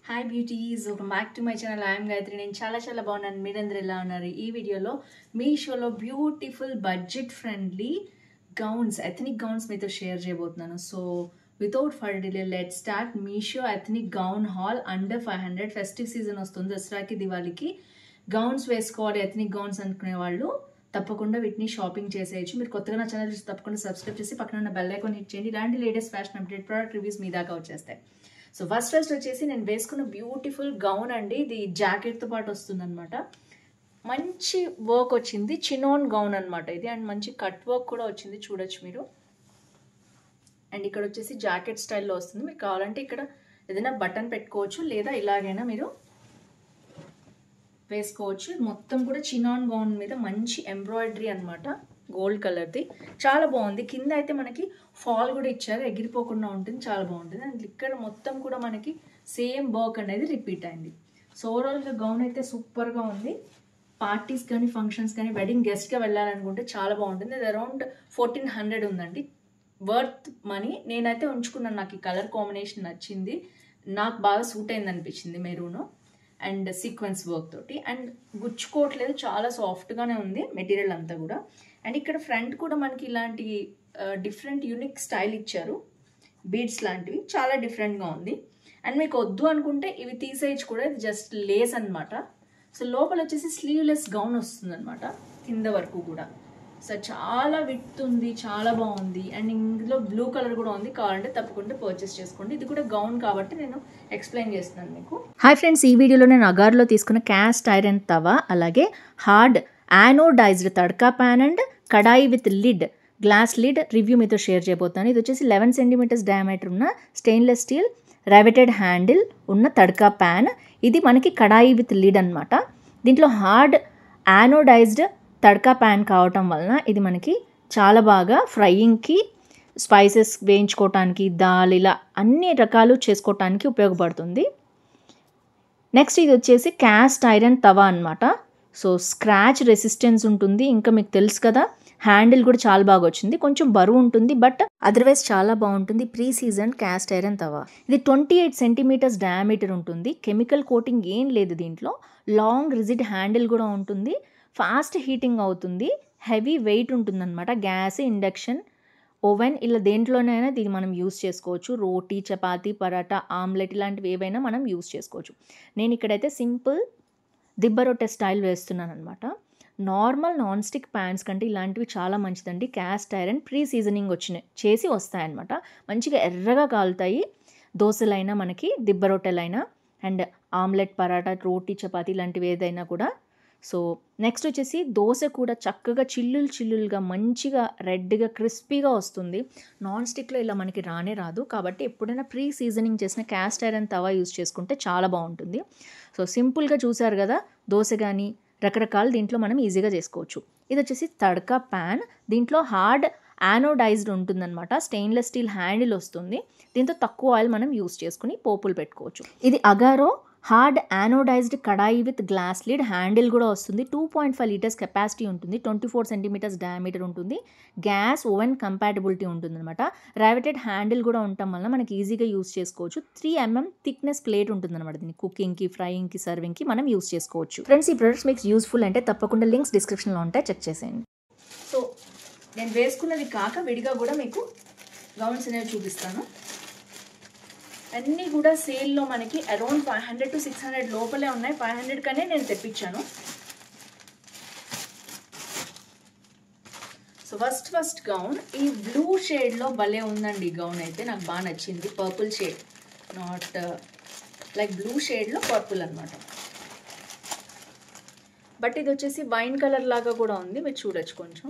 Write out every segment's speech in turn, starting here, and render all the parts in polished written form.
Hi beauties, welcome back to my channel. I'm Gayatri. నేను చాలా బాగున్నాను. మీరందరూ ఎలా ఉన్నారు? ఈ వీడియోలో మీషోలో beautiful budget friendly gowns, ethnic gowns మీతో షేర్ చేయబోతున్నాను. So without for delay let start. Meesho ethnic gown hall under 500. Festive season వస్తుంది, దసరాకి దివాళీకి గౌన్స్ వేసుకోవాలి, ఎథనిక్ గౌన్స్ అనుకునే వాళ్ళు తప్పకుండా వీటిని షాపింగ్ చేసేయచ్చు. మీరు కొత్తగా నా ఛానల్ చూసి తప్పకుండా సబ్స్క్రైబ్ చేసి పక్కన ఉన్న బెల్ ఐకాన్ హిట్ చేయండి. ఇలాంటి latest fashion update, product reviews మీ దాకా వచ్చేస్తాయి. సో ఫస్ట్ వచ్చేసి నేను వేసుకున్న బ్యూటిఫుల్ గౌన్ అండి. ఇది జాకెట్తో పాటు వస్తుంది అనమాట. మంచి వర్క్ వచ్చింది, చినోన్ గౌన్ అనమాట ఇది. అండ్ మంచి కట్ వర్క్ కూడా వచ్చింది, చూడొచ్చు మీరు. అండ్ ఇక్కడ వచ్చేసి జాకెట్ స్టైల్లో వస్తుంది. మీకు కావాలంటే ఇక్కడ ఏదైనా బటన్ పెట్టుకోవచ్చు, లేదా ఇలాగైనా మీరు వేసుకోవచ్చు. మొత్తం కూడా చినాన్ గౌన్ మీద మంచి ఎంబ్రాయిడరీ అనమాట, గోల్డ్ కలర్ది. చాలా బాగుంది. కింద అయితే మనకి ఫాల్ కూడా ఇచ్చారు, ఎగిరిపోకుండా ఉంటుంది, చాలా బాగుంటుంది. అండ్ ఇక్కడ మొత్తం కూడా మనకి సేమ్ వర్క్ అనేది రిపీట్ అయింది. సో ఓవరాల్గా గౌన్ అయితే సూపర్గా ఉంది. పార్టీస్ కానీ ఫంక్షన్స్ కానీ వెడ్డింగ్ గెస్ట్గా వెళ్ళాలనుకుంటే చాలా బాగుంటుంది. అది అరౌండ్ 1400 ఉందండి. Worth money. నేనైతే ఉంచుకున్నాను, నాకు ఈ కలర్ కాంబినేషన్ నచ్చింది, నాకు బాగా సూట్ అయింది అనిపించింది. మెరూను అండ్ సీక్వెన్స్ వర్క్ తోటి. అండ్ గుచ్చుకోవట్లేదు, చాలా సాఫ్ట్గానే ఉంది మెటీరియల్ అంతా కూడా. అండ్ ఇక్కడ ఫ్రంట్ కూడా మనకి ఇలాంటి డిఫరెంట్ యూనిక్ స్టైల్ ఇచ్చారు, బీడ్స్ లాంటివి, చాలా డిఫరెంట్గా ఉంది. అండ్ మీకు వద్దు అనుకుంటే ఇవి తీసేయచ్చు కూడా, ఇది జస్ట్ లేస్ అనమాట. సో లోపల వచ్చేసి స్లీవ్లెస్ గౌన్ వస్తుంది అనమాట, కింద వరకు కూడా. సో చాలా విత్ ఉంది, చాలా బాగుంది. అండ్ ఇందులో బ్లూ కలర్ కూడా ఉంది, కావాలంటే తప్పకుండా పర్చేస్ చేసుకోండి. ఇది కూడా గౌన్ కాబట్టి నేను ఎక్స్ప్లెయిన్ చేస్తున్నాను మీకు. హాయ్ ఫ్రెండ్స్, ఈ వీడియోలో నేను అగార్లో తీసుకున్న క్యాస్ట్ ఐరన్ తవా, అలాగే hard anodised tadka pan and kadai with lid, glass lid review మీతో షేర్ చేయబోతున్నాను. ఇది వచ్చేసి 11 సెంటీమీటర్స్ డయామీటర్ ఉన్న స్టెయిన్లెస్ స్టీల్ రైవెటెడ్ హ్యాండిల్ ఉన్న తడ్కా ప్యాన్. ఇది మనకి కడాయి విత్ లిడ్ అనమాట. దీంట్లో హార్డ్ యానోడైజ్డ్ తడ్కా ప్యాన్ కావటం వలన ఇది మనకి చాలా బాగా ఫ్రైయింగ్కి, స్పైసెస్ వేయించుకోవటానికి, దాల్, ఇలా అన్ని రకాలు చేసుకోవటానికి ఉపయోగపడుతుంది. నెక్స్ట్ ఇది వచ్చేసి క్యాస్ట్ ఐరన్ తవా అనమాట. సో స్క్రాచ్ రెసిస్టెన్స్ ఉంటుంది. ఇంకా మీకు తెలుసు కదా, హ్యాండిల్ కూడా చాలా బాగా వచ్చింది. కొంచెం బరువు ఉంటుంది, బట్ అదర్వైజ్ చాలా బాగుంటుంది. ప్రీ సీజన్ క్యాస్ట్ ఐరన్ తవా. ఇది 28 సెంటీమీటర్స్ డయామీటర్ ఉంటుంది. కెమికల్ కోటింగ్ ఏం లేదు దీంట్లో. లాంగ్ రిజిడ్ హ్యాండిల్ కూడా ఉంటుంది. ఫాస్ట్ హీటింగ్ అవుతుంది. హెవీ వెయిట్ ఉంటుందన్నమాట. గ్యాస్, ఇండక్షన్, ఓవెన్, ఇలా దేంట్లోనైనా దీన్ని మనం యూస్ చేసుకోవచ్చు. రోటీ, చపాతీ, పరాటా, ఆమ్లెట్ ఇలాంటివి ఏవైనా మనం యూస్ చేసుకోవచ్చు. నేను ఇక్కడైతే సింపుల్ దిబ్బ రొట్టె స్టైల్ వేస్తున్నాను అనమాట. నార్మల్ నాన్ స్టిక్ ప్యాన్స్ కంటే ఇలాంటివి చాలా మంచిదండి. క్యాస్ట్ ఐరన్ ప్రీ సీజనింగ్ చేసి వస్తాయన్నమాట. మంచిగా ఎర్రగా కాలుతాయి. దోశలైనా మనకి, దిబ్బ రొట్టెలైనా, అండ్ ఆమ్లెట్, పరాటా, రోటీ, చపాతీ ఇలాంటివి ఏదైనా కూడా. సో నెక్స్ట్ వచ్చేసి దోశ కూడా చక్కగా చిల్లులుగా మంచిగా రెడ్గా క్రిస్పీగా వస్తుంది. నాన్ స్టిక్లో ఇలా మనకి రానే రాదు. కాబట్టి ఎప్పుడైనా ప్రీ సీజనింగ్ చేసిన క్యాస్ట్ ఐరన్ తవా యూస్ చేసుకుంటే చాలా బాగుంటుంది. సో సింపుల్గా చూసారు కదా, దోశ కానీ రకరకాలు దీంట్లో మనం ఈజీగా చేసుకోవచ్చు. ఇది వచ్చేసి తడ్కా ప్యాన్. దీంట్లో హార్డ్ యానోడైజ్డ్ ఉంటుందన్నమాట. స్టెయిన్లెస్ స్టీల్ హ్యాండిల్ వస్తుంది. దీంతో తక్కువ ఆయిల్ మనం యూస్ చేసుకుని పోపులు పెట్టుకోవచ్చు. ఇది Agaro hard anodised kadai with glass lid handle కూడా వస్తుంది. 2.5 లీటర్స్ కెపాసిటీ ఉంటుంది. 24 సెంటీమీటర్స్ డయామీటర్ ఉంటుంది. గ్యాస్, ఓవెన్ కంపాటబిలిటీ ఉంటుంది అనమాట. రైవెటెడ్ హ్యాండిల్ కూడా ఉండటం వల్ల మనకి ఈజీగా యూస్ చేసుకోవచ్చు. 3 mm థిక్నెస్ ప్లేట్ ఉంటుంది అనమాట. దీన్ని కుకింగ్కి, ఫ్రైయింగ్కి, సర్వింగ్కి మనం యూస్ చేసుకోవచ్చు. ఫ్రెండ్స్, ఈ ప్రొడక్ట్స్ మీకు యూస్ఫుల్ అంటే తప్పకుండా లింక్స్ డిస్క్రిప్షన్లో ఉంటాయి, చెక్ చేసేయండి. సో నేను వేసుకున్నది కాక విడిగా కూడా మీకు గౌన్స్ అనేవి చూపిస్తాను. అన్నీ కూడా సేల్లో మనకి అరౌండ్ 500 to 600 లోపలే ఉన్నాయి. 500 కనే నేను తెప్పించాను. సో ఫస్ట్ గౌన్ ఈ బ్లూ షేడ్లో భలే ఉందండి. గౌన్ అయితే నాకు బాగా నచ్చింది. Purple shade, not like blue షేడ్లో పర్పుల్ అనమాట. బట్ ఇది వచ్చేసి వైన్ కలర్ లాగా కూడా ఉంది, మీరు చూడొచ్చు. కొంచెం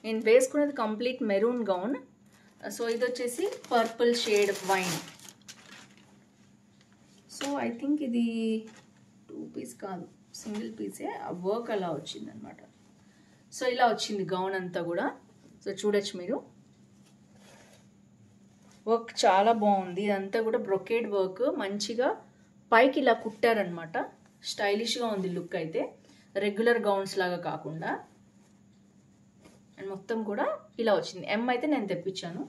నేను వేసుకున్నది కంప్లీట్ మెరూన్ గౌన్. సో ఇది వచ్చేసి purple shade wine. So I think ఇది 2 పీస్ కాదు, సింగిల్ పీసే. ఆ వర్క్ అలా వచ్చిందనమాట. సో ఇలా వచ్చింది గౌన్ అంతా కూడా. సో చూడొచ్చు మీరు, వర్క్ చాలా బాగుంది. ఇదంతా కూడా బ్రొకేడ్ వర్క్, మంచిగా పైకి ఇలా కుట్టారనమాట. స్టైలిష్గా ఉంది లుక్ అయితే, రెగ్యులర్ గౌన్స్ లాగా కాకుండా. అండ్ మొత్తం కూడా ఇలా వచ్చింది. M అయితే నేను తెప్పించాను,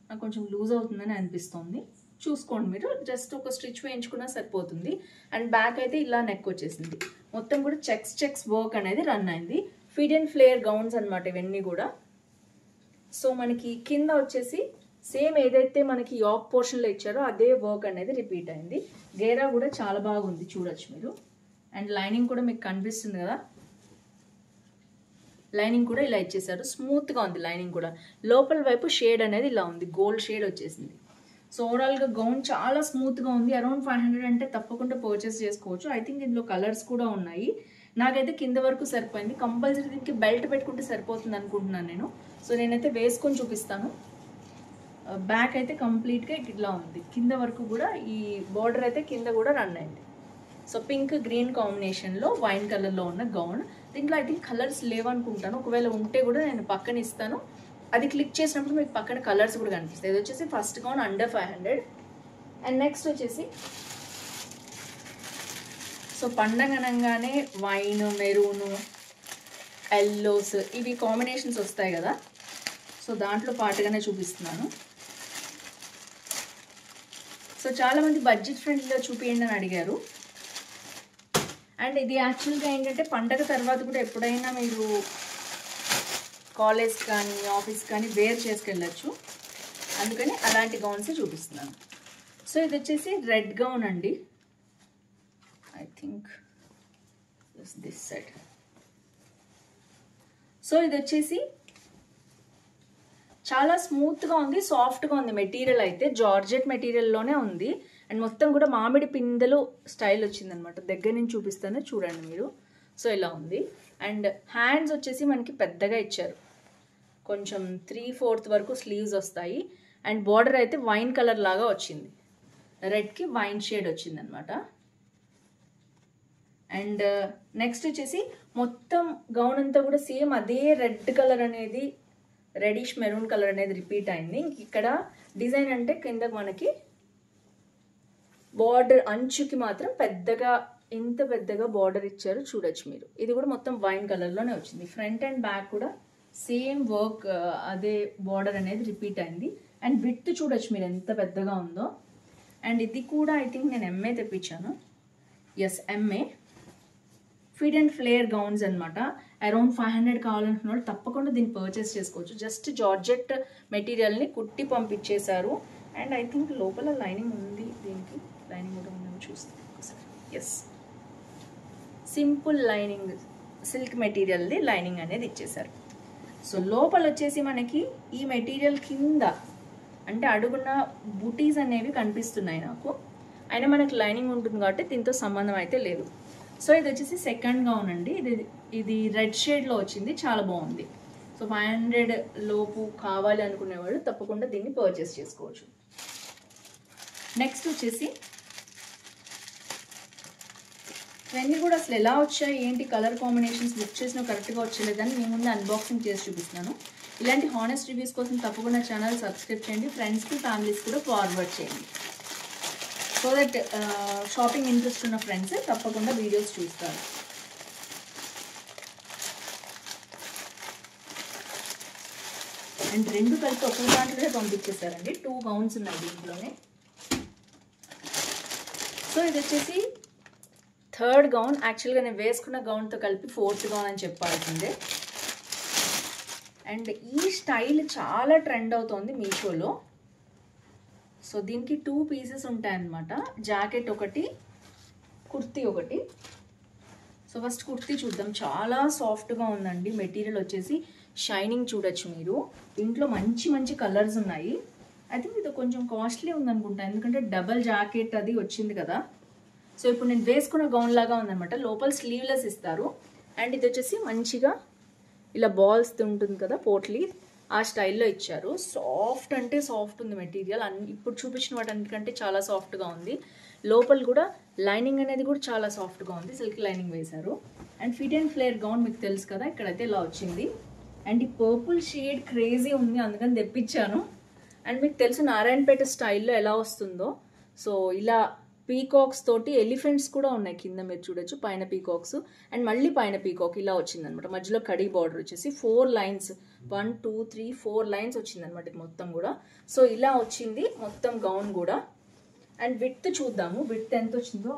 నాకు కొంచెం లూజ్ అవుతుందని అనిపిస్తుంది. చూసుకోండి మీరు, జస్ట్ ఒక స్టిచ్ వేయించుకున్నా సరిపోతుంది. అండ్ బ్యాక్ అయితే ఇలా నెక్ వచ్చేసింది. మొత్తం కూడా చెక్స్ వర్క్ అనేది రన్ అయింది. ఫిట్ అండ్ ఫ్లేర్ గౌన్స్ అనమాట ఇవన్నీ కూడా. సో మనకి కింద వచ్చేసి సేమ్ ఏదైతే మనకి యాక్ పోర్షన్లో ఇచ్చారో అదే వర్క్ అనేది రిపీట్ అయింది. గేరా కూడా చాలా బాగుంది, చూడొచ్చు మీరు. అండ్ లైనింగ్ కూడా మీకు కనిపిస్తుంది కదా, లైనింగ్ కూడా ఇలా ఇచ్చేసారు. స్మూత్గా ఉంది లైనింగ్ కూడా. లోపల వైపు షేడ్ అనేది ఇలా ఉంది, గోల్డ్ షేడ్ వచ్చేసింది. సో ఓవరాల్గా గౌన్ చాలా స్మూత్గా ఉంది. అరౌండ్ 500 అంటే తప్పకుండా పర్చేస్ చేసుకోవచ్చు. ఐ థింక్ ఇందులో కలర్స్ కూడా ఉన్నాయి. నాకైతే కింద వరకు సరిపోయింది. కంపల్సరీ దీనికి బెల్ట్ పెట్టుకుంటే సరిపోతుంది అనుకుంటున్నాను నేను. సో నేనైతే వేసుకొని చూపిస్తాను. బ్యాక్ అయితే కంప్లీట్గా ఇట్లా ఉంది. కింద వరకు కూడా ఈ బార్డర్ అయితే కింద కూడా రన్ అయింది. సో పింక్ గ్రీన్ కాంబినేషన్లో వైన్ కలర్లో ఉన్న గౌన్. దీంట్లో ఐ థింక్ కలర్స్ లేవనుకుంటాను. ఒకవేళ ఉంటే కూడా నేను పక్కన ఇస్తాను. అది క్లిక్ చేసినప్పుడు మీకు పక్కన కలర్స్ కూడా కనిపిస్తాయి. ఇది వచ్చేసి first gown under 500. And next వచ్చేసి సో పండగ అనగానే వైన్, మెరూను, ఎల్లోస్ ఇవి కాంబినేషన్స్ వస్తాయి కదా. సో దాంట్లో పాటుగానే చూపిస్తున్నాను. సో చాలామంది బడ్జెట్ ఫ్రెండ్లీలో చూపించండి అని అడిగారు. అండ్ ఇది యాక్చువల్గా ఏంటంటే పండగ తర్వాత కూడా ఎప్పుడైనా మీరు కాలేజ్ కానీ ఆఫీస్ కానీ వేర్ చేసుకెళ్ళచ్చు. అందుకని అలాంటి గౌన్సే చూపిస్తున్నాను. సో ఇది వచ్చేసి రెడ్ గౌన్ అండి. I think this side. So ఇది వచ్చేసి చాలా స్మూత్గా ఉంది, సాఫ్ట్గా ఉంది. మెటీరియల్ అయితే జార్జెట్ మెటీరియల్లోనే ఉంది. అండ్ మొత్తం కూడా మామిడి పిందెలు స్టైల్ వచ్చిందనమాట. దగ్గర నుంచి చూపిస్తాను చూడండి మీరు. సో ఇలా ఉంది. అండ్ హ్యాండ్స్ వచ్చేసి మనకి పెద్దగా ఇచ్చారు. కొంచెం 3/4 వరకు స్లీవ్స్ వస్తాయి. అండ్ బార్డర్ అయితే వైన్ కలర్ లాగా వచ్చింది. రెడ్కి వైన్ షేడ్ వచ్చిందనమాట. అండ్ నెక్స్ట్ వచ్చేసి మొత్తం గౌన్ అంతా కూడా సేమ్ అదే రెడ్ కలర్ అనేది, రెడిష్ మెరూన్ కలర్ అనేది రిపీట్ అయింది. ఇక్కడ డిజైన్ అంటే కింద మనకి బార్డర్ అంచుకి మాత్రం పెద్దగా, ఇంత పెద్దగా బార్డర్ ఇచ్చారు, చూడొచ్చు మీరు. ఇది కూడా మొత్తం వైన్ కలర్లోనే వచ్చింది. ఫ్రంట్ అండ్ బ్యాక్ కూడా సేమ్ వర్క్, అదే బార్డర్ అనేది రిపీట్ అయింది. అండ్ విడ్త్ చూడొచ్చు మీరు ఎంత పెద్దగా ఉందో. అండ్ ఇది కూడా ఐ థింక్ నేను ఎంఏ తెప్పించాను. Yes, MA fit and flare gowns అనమాట. అరౌండ్ 500 కావాలనుకున్న వాళ్ళు తప్పకుండా దీన్ని పర్చేస్ చేసుకోవచ్చు. జస్ట్ జార్జెట్ మెటీరియల్ని కుట్టి పంపించేశారు. అండ్ ఐ థింక్ లోపల లైనింగ్ ఉంది, దీనికి లైనింగ్ కూడా ఉందని చూస్తాను ఒకసారి. ఎస్, సింపుల్ లైనింగ్, సిల్క్ మెటీరియల్ది లైనింగ్ అనేది ఇచ్చేసారు. సో లోపల వచ్చేసి మనకి ఈ మెటీరియల్ కింద అంటే అడుగున బూటీస్ అనేవి కనిపిస్తున్నాయి నాకు. అయినా మనకి లైనింగ్ ఉంటుంది కాబట్టి దీంతో సంబంధం అయితే లేదు. సో ఇది వచ్చేసి సెకండ్ గౌన్ అండి. ఇది రెడ్ షేడ్లో వచ్చింది, చాలా బాగుంది. సో 500 లోపు కావాలి అనుకునేవాళ్ళు తప్పకుండా దీన్ని పర్చేస్ చేసుకోవచ్చు. నెక్స్ట్ వచ్చేసి ఇవన్నీ కూడా అసలు ఎలా వచ్చాయి, ఏంటి కలర్ కాంబినేషన్స్ బుక్ చేసినా కరెక్ట్గా వచ్చలేదని మీ ముందు అన్బాక్సింగ్ చేసి చూపిస్తున్నాను. ఇలాంటి హానెస్ట్ రివ్యూస్ కోసం తప్పకుండా ఛానల్ సబ్స్క్రైబ్ చేయండి. ఫ్రెండ్స్కి, ఫ్యామిలీస్ కూడా ఫార్వర్డ్ చేయండి. సో దట్ షాపింగ్ ఇంట్రెస్ట్ ఉన్న ఫ్రెండ్స్ తప్పకుండా వీడియోస్ చూస్తారు. అండ్ రెండు కలిపి ఒకే దాంట్లోనే పంపించేస్తారండి. 2 గౌన్స్ ఉన్నాయి దీంట్లోనే. సో ఇది వచ్చేసి థర్డ్ గౌన్. యాక్చువల్గా నేను వేసుకున్న గౌన్తో కలిపి 4th గౌన్ అని చెప్పాల్సిందే. అండ్ ఈ స్టైల్ చాలా ట్రెండ్ అవుతోంది మీషోలో. సో దీనికి 2 పీసెస్ ఉంటాయన్నమాట. జాకెట్ ఒకటి, కుర్తీ ఒకటి. సో ఫస్ట్ కుర్తీ చూద్దాం. చాలా సాఫ్ట్గా ఉందండి. మెటీరియల్ వచ్చేసి షైనింగ్ చూడొచ్చు మీరు. దీంట్లో మంచి మంచి కలర్స్ ఉన్నాయి. ఐ థింక్ ఇది కొంచెం కాస్ట్లీ ఉందనుకుంటా, ఎందుకంటే డబల్ జాకెట్ అది వచ్చింది కదా. సో ఇప్పుడు నేను వేసుకున్న గౌన్ లాగా ఉందన్నమాట. లోపల స్లీవ్లెస్ ఇస్తారు. అండ్ ఇది వచ్చేసి మంచిగా ఇలా బాల్స్ ఉంటుంది కదా, పోట్లీ, ఆ స్టైల్లో ఇచ్చారు. సాఫ్ట్ అంటే సాఫ్ట్ ఉంది మెటీరియల్. ఇప్పుడు చూపించిన వాటన్నిటికంటే చాలా సాఫ్ట్గా ఉంది. లోపల కూడా లైనింగ్ అనేది కూడా చాలా సాఫ్ట్గా ఉంది. సిల్క్ లైనింగ్ వేశారు. And fit and flare gown మీకు తెలుసు కదా, ఇక్కడైతే ఇలా వచ్చింది. అండ్ ఈ పర్పుల్ షేడ్ క్రేజీ ఉంది, అందుకని తెప్పించాను. అండ్ మీకు తెలుసు నారాయణపేట స్టైల్లో ఎలా వస్తుందో. సో ఇలా పీకాక్స్ తోటి ఎలిఫెంట్స్ కూడా ఉన్నాయి కింద, మీరు చూడొచ్చు. పైన పీకాక్స్ అండ్ మళ్ళీ పైన పీకాక్ ఇలా వచ్చిందనమాట. మధ్యలో కడీ బార్డర్ వచ్చేసి 4 లైన్స్, 1 2 3 4 లైన్స్ వచ్చిందనమాట ఇది మొత్తం కూడా. సో ఇలా వచ్చింది మొత్తం గౌన్ కూడా. అండ్ విడ్త్ చూద్దాము, విడ్త్ ఎంత వచ్చిందో.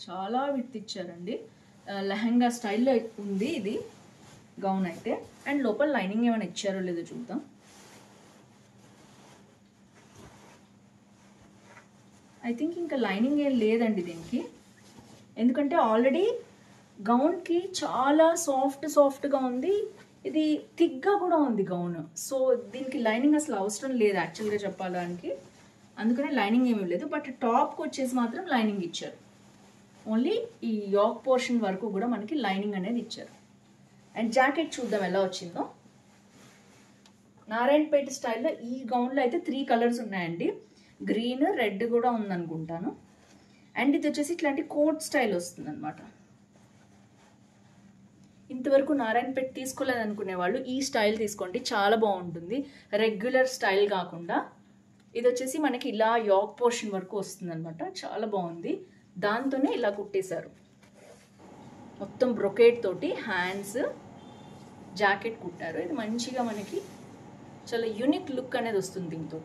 చాలా విడ్త్ ఇచ్చారండి. లెహంగా స్టైల్లో ఉంది ఇది గౌన్ అయితే. అండ్ లోపల లైనింగ్ ఏమైనా ఇచ్చారో లేదో చూద్దాం. ఐ థింక్ ఇంకా లైనింగ్ ఏం లేదండి దీనికి, ఎందుకంటే ఆల్రెడీ గౌన్కి చాలా సాఫ్ట్గా ఉంది, ఇది థిక్గా కూడా ఉంది గౌన్. సో దీనికి లైనింగ్ అసలు అవసరం లేదు యాక్చువల్గా చెప్పాడానికి, అందుకనే లైనింగ్ ఏమీ లేదు. బట్ టాప్కి వచ్చేసి మాత్రం లైనింగ్ ఇచ్చారు. ఓన్లీ ఈ యోక్ పోర్షన్ వరకు కూడా మనకి లైనింగ్ అనేది ఇచ్చారు. అండ్ జాకెట్ చూద్దాం ఎలా వచ్చిందో. నారాయణపేట స్టైల్లో ఈ గౌన్లో అయితే 3 కలర్స్ ఉన్నాయండి. గ్రీన్, రెడ్ కూడా ఉందనుకుంటాను. అండ్ ఇది వచ్చేసి ఇట్లాంటి కోట్ స్టైల్ వస్తుంది అనమాట. ఇంతవరకు నారాయణపేట తీసుకోలేదనుకునే వాళ్ళు ఈ స్టైల్ తీసుకోండి, చాలా బాగుంటుంది. రెగ్యులర్ స్టైల్ కాకుండా ఇది వచ్చేసి మనకి ఇలా యోక్ పోర్షన్ వరకు వస్తుంది అనమాట. చాలా బాగుంది. దాంతోనే ఇలా కుట్టేశారు, మొత్తం బ్రొకేట్ తోటి హ్యాండ్స్ జాకెట్ కుట్టారు. ఇది మంచిగా మనకి చాలా యూనిక్ లుక్ అనేది వస్తుంది దీంతో.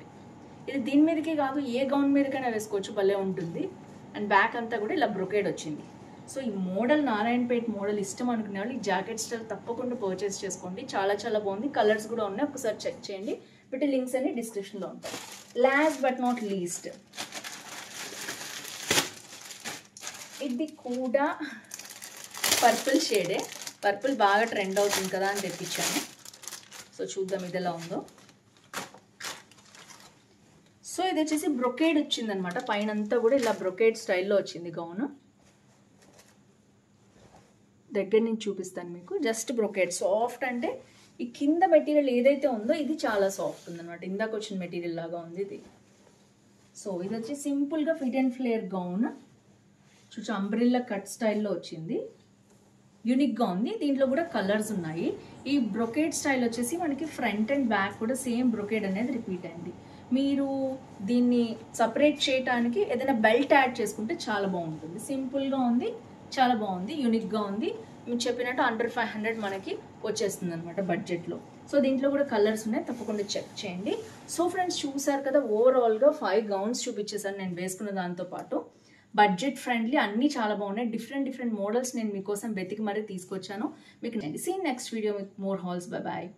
ఇది దీని మీదకే కాదు, ఏ గౌన్ మీదకైనా వేసుకోవచ్చు, భలే ఉంటుంది. అండ్ బ్యాక్ అంతా కూడా ఇలా బ్రొకేడ్ వచ్చింది. సో ఈ మోడల్ నారాయణపేట మోడల్ ఇష్టం అనుకునే వాళ్ళు ఈ జాకెట్ స్టైల్ తప్పకుండా పర్చేస్ చేసుకోండి. చాలా చాలా బాగుంది. కలర్స్ కూడా ఉన్నాయి, ఒకసారి చెక్ చేయండి. వీటి లింక్స్ అన్ని డిస్క్రిప్షన్లో ఉంటాయి. లాస్ట్ బట్ నాట్ లీస్ట్, ఇది కూడా పర్పుల్ షేడే. పర్పుల్ బాగా ట్రెండ్ అవుతుంది కదా అని తెప్పించాను. సో చూద్దాం ఇది ఎలా ఉందో. సో ఇది వచ్చేసి బ్రొకేడ్ వచ్చింది అనమాట, పైన అంతా కూడా ఇలా బ్రొకేడ్ స్టైల్లో వచ్చింది గౌన్. దగ్గర నుంచి చూపిస్తాను మీకు. జస్ట్ బ్రొకేడ్ సాఫ్ట్, అంటే ఈ కింద మెటీరియల్ ఏదైతే ఉందో ఇది చాలా సాఫ్ట్ ఉందన్నమాట. ఇందాక వచ్చిన మెటీరియల్ లాగా ఉంది ఇది. సో ఇది వచ్చి సింపుల్గా ఫిట్ అండ్ ఫ్లేర్ గౌన్. చూసి అంబ్రిల్లా కట్ స్టైల్లో వచ్చింది, యూనిక్గా ఉంది. దీంట్లో కూడా కలర్స్ ఉన్నాయి. ఈ బ్రొకేడ్ స్టైల్ వచ్చేసి మనకి ఫ్రంట్ అండ్ బ్యాక్ కూడా సేమ్ బ్రొకేడ్ అనేది రిపీట్ అయింది. మీరు దీన్ని సపరేట్ చేయడానికి ఏదైనా బెల్ట్ యాడ్ చేసుకుంటే చాలా బాగుంటుంది. సింపుల్గా ఉంది, చాలా బాగుంది, యూనిక్గా ఉంది. మేము చెప్పినట్టు అండర్ 500 మనకి వచ్చేస్తుంది అనమాట బడ్జెట్లో. సో దీంట్లో కూడా కలర్స్ ఉన్నాయి, తప్పకుండా చెక్ చేయండి. సో ఫ్రెండ్స్ చూసారు కదా, ఓవరాల్గా 5 గౌన్స్ చూపించేసాను నేను వేసుకున్న దాంతోపాటు. బడ్జెట్ ఫ్రెండ్లీ, అన్నీ చాలా బాగున్నాయి. డిఫరెంట్ మోడల్స్ నేను మీకోసం వెతికి మరీ తీసుకొచ్చాను. మీకు see next video with more hauls. Bye bye.